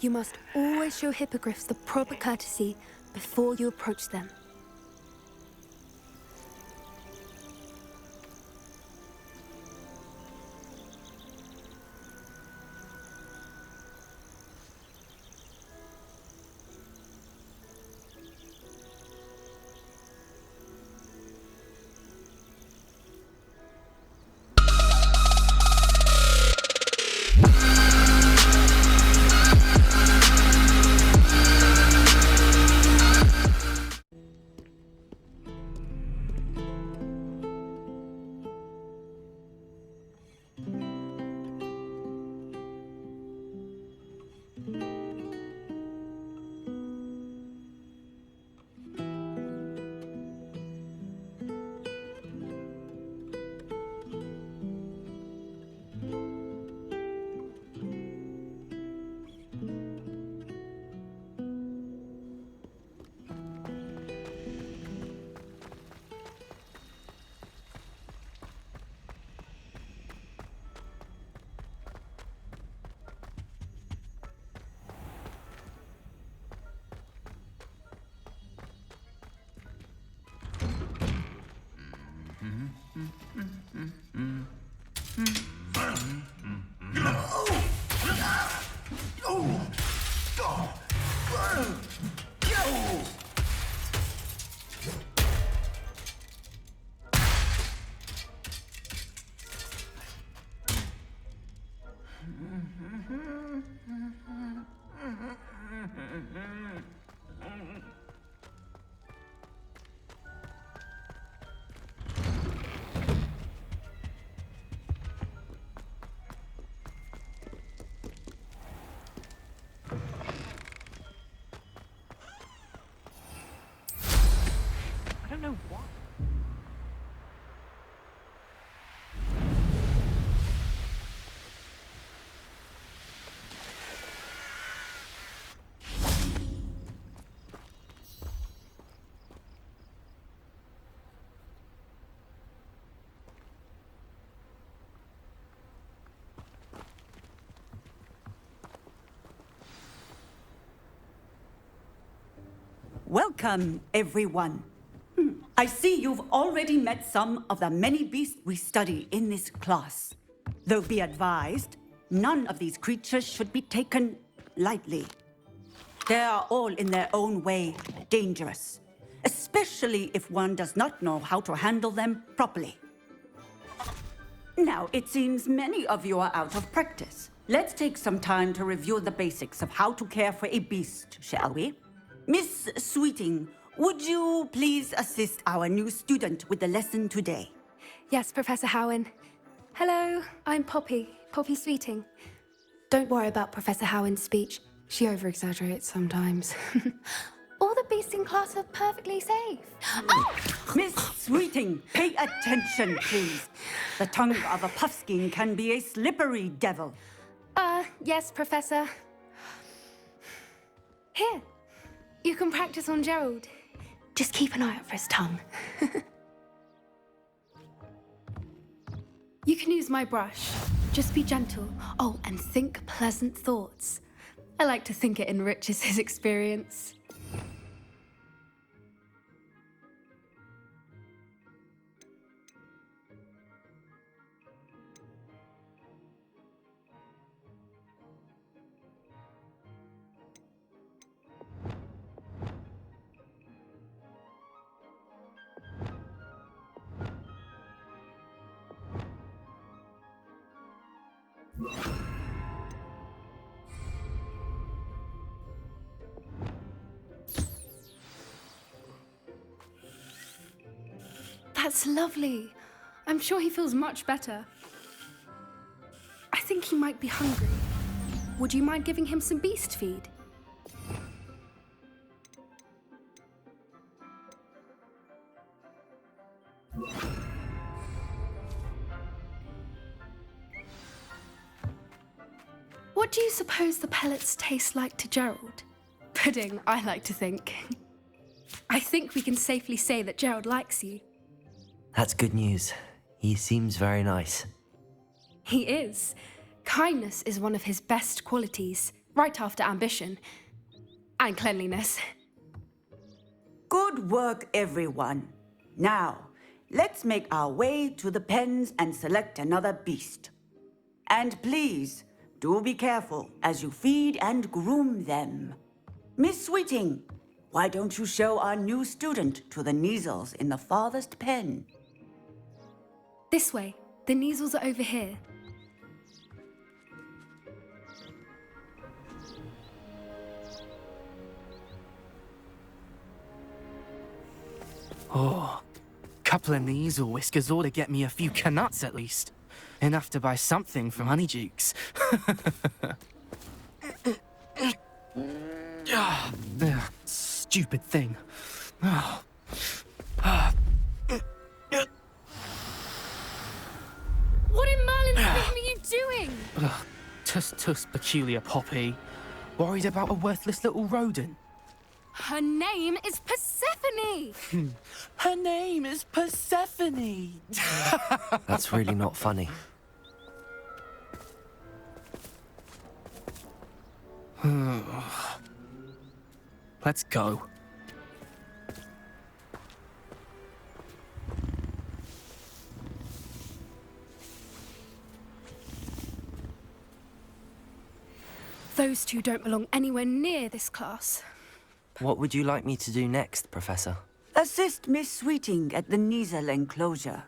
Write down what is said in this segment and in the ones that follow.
You must always show hippogriffs the proper courtesy before you approach them. I don't know why. Welcome, everyone. I see you've already met some of the many beasts we study in this class. Though be advised, none of these creatures should be taken lightly. They are all in their own way dangerous, especially if one does not know how to handle them properly. Now, it seems many of you are out of practice. Let's take some time to review the basics of how to care for a beast, shall we? Miss Sweeting, would you please assist our new student with the lesson today? Yes, Professor Howen. Hello, I'm Poppy Sweeting. Don't worry about Professor Howen's speech. She over-exaggerates sometimes. All the beasts in class are perfectly safe. Oh! Miss Sweeting, pay attention, please. The tongue of a puffskein can be a slippery devil. Yes, Professor. Here, you can practice on Gerald. Just keep an eye out for his tongue. You can use my brush. Just be gentle. Oh, and think pleasant thoughts. I like to think it enriches his experience. That's lovely. I'm sure he feels much better. I think he might be hungry. Would you mind giving him some beast feed? What do you suppose the pellets taste like to Gerald? Pudding, I like to think. I think we can safely say that Gerald likes you. That's good news. He seems very nice. He is. Kindness is one of his best qualities. right after ambition. And cleanliness. Good work, everyone. Now, let's make our way to the pens and select another beast. And please, do be careful as you feed and groom them. Miss Sweeting, why don't you show our new student to the Kneazles in the farthest pen? This way. The Kneazles are over here. Oh, couple of Kneazle whiskers ought to get me a few canuts at least. Enough to buy something from Honeydukes. Stupid thing. What in Merlin's name are you doing? Tuss, peculiar Poppy. Worried about a worthless little rodent. Her name is Persephone! Her name is Persephone! That's really not funny. Let's go. Those two don't belong anywhere near this class. What would you like me to do next, Professor? Assist Miss Sweeting at the Kneazle enclosure.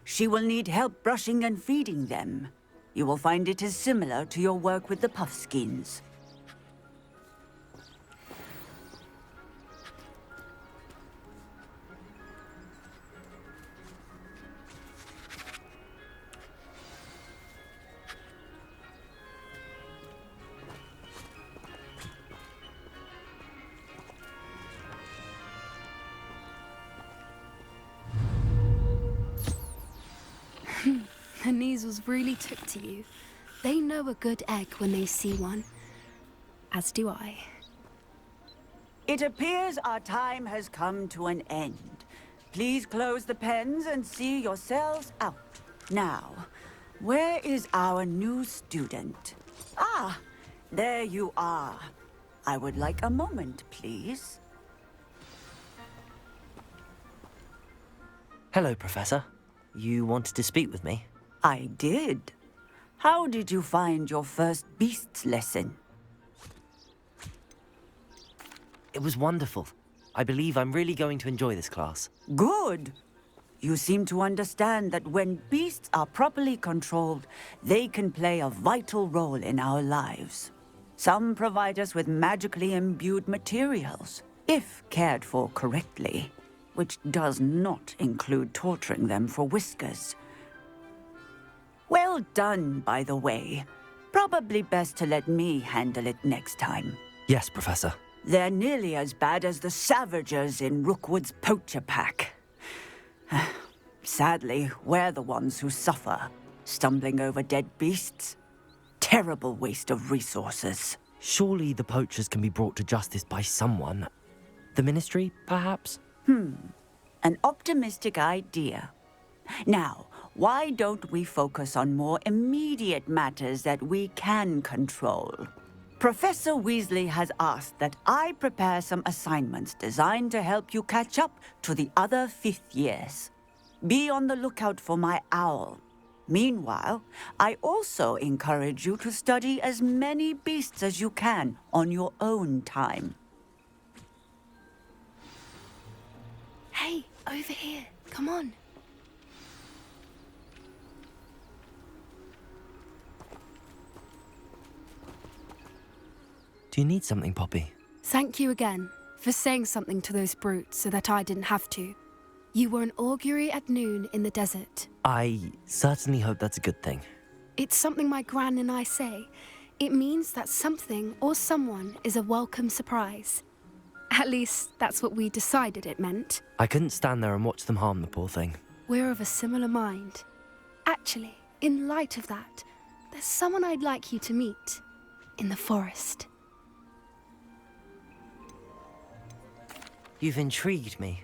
She will need help brushing and feeding them. You will find it is similar to your work with the Puffskins. The Kneazles really took to you. They know a good egg when they see one. As do I. It appears our time has come to an end. Please close the pens and see yourselves out. Now, where is our new student? Ah, there you are. I would like a moment, please. Hello, Professor. You wanted to speak with me? I did. How did you find your first beasts lesson? It was wonderful. I believe I'm really going to enjoy this class. Good. You seem to understand that when beasts are properly controlled, they can play a vital role in our lives. Some provide us with magically imbued materials, if cared for correctly, which does not include torturing them for whiskers. Well done, by the way. Probably best to let me handle it next time. Yes, Professor. They're nearly as bad as the Savagers in Rookwood's poacher pack. Sadly, we're the ones who suffer, stumbling over dead beasts. Terrible waste of resources. Surely the poachers can be brought to justice by someone. The Ministry, perhaps? An optimistic idea. Now, why don't we focus on more immediate matters that we can control? Professor Weasley has asked that I prepare some assignments designed to help you catch up to the other fifth years. Be on the lookout for my owl. Meanwhile, I also encourage you to study as many beasts as you can on your own time. Hey, over here. Come on. Do you need something, Poppy? Thank you again for saying something to those brutes so that I didn't have to. You were an augury at noon in the desert. I certainly hope that's a good thing. It's something my gran and I say. It means that something or someone is a welcome surprise. At least, that's what we decided it meant. I couldn't stand there and watch them harm the poor thing. We're of a similar mind. Actually, in light of that, there's someone I'd like you to meet. In the forest. You've intrigued me.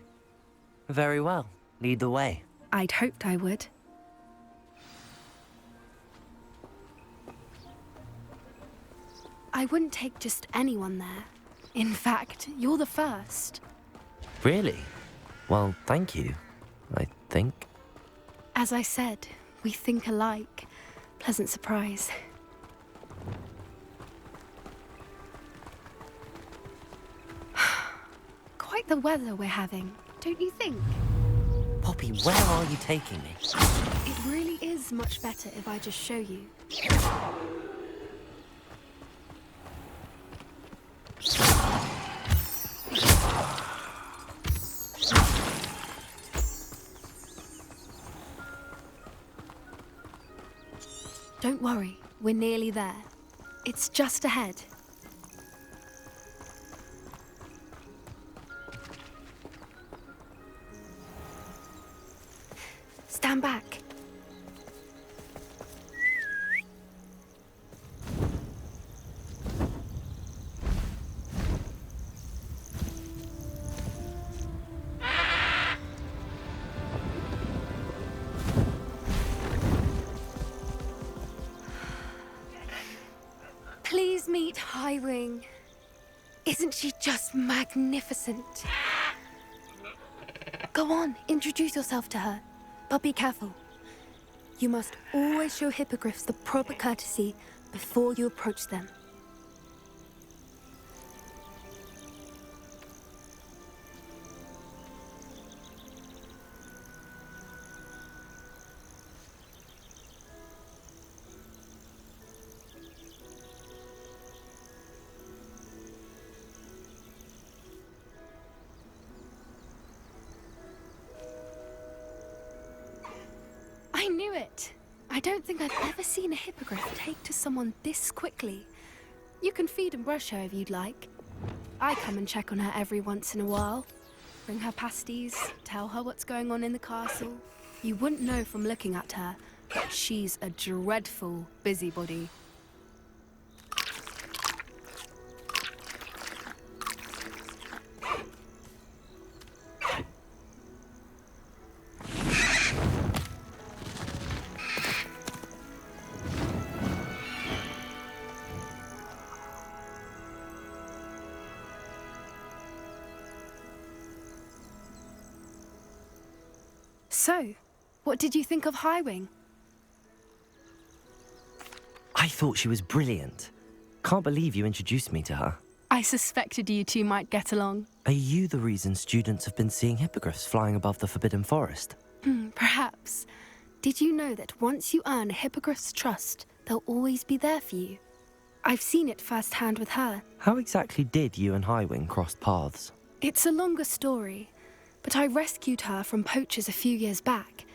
Very well. Lead the way. I'd hoped I would. I wouldn't take just anyone there. In fact, you're the first. Really? Well, thank you, I think. As I said, we think alike. Pleasant surprise. Quite the weather we're having, don't you think? Poppy, where are you taking me? It really is much better if I just show you. Don't worry, we're nearly there. It's just ahead. Stand back. Please meet Highwing. Isn't she just magnificent? Go on, introduce yourself to her. But be careful. You must always show hippogriffs the proper courtesy before you approach them. I knew it! I don't think I've ever seen a hippogriff take to someone this quickly. You can feed and brush her if you'd like. I come and check on her every once in a while. Bring her pasties, tell her what's going on in the castle. You wouldn't know from looking at her, but she's a dreadful busybody. So, what did you think of Highwing? I thought she was brilliant. Can't believe you introduced me to her. I suspected you two might get along. Are you the reason students have been seeing hippogriffs flying above the Forbidden Forest? Perhaps. Did you know that once you earn a hippogriff's trust, they'll always be there for you? I've seen it firsthand with her. How exactly did you and Highwing cross paths? It's a longer story, but I rescued her from poachers a few years back.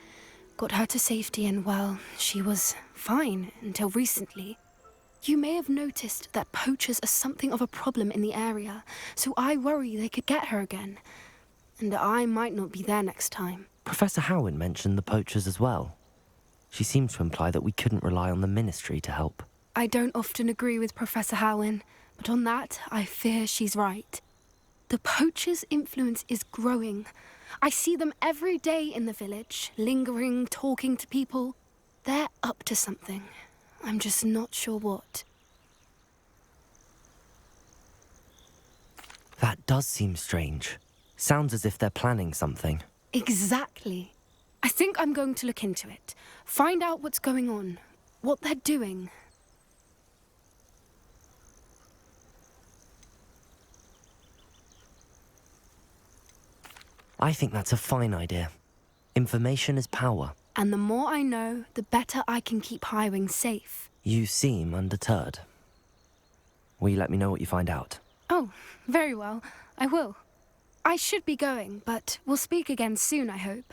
Got her to safety and, well, she was fine until recently. You may have noticed that poachers are something of a problem in the area, so I worry they could get her again. And I might not be there next time. Professor Howen mentioned the poachers as well. She seemed to imply that we couldn't rely on the Ministry to help. I don't often agree with Professor Howen, but on that, I fear she's right. The poachers' influence is growing. I see them every day in the village, lingering, talking to people. They're up to something. I'm just not sure what. That does seem strange. Sounds as if they're planning something. Exactly. I think I'm going to look into it. Find out what's going on, what they're doing. I think that's a fine idea. Information is power. And the more I know, the better I can keep Highwing safe. You seem undeterred. Will you let me know what you find out? Oh, very well. I will. I should be going, but we'll speak again soon, I hope.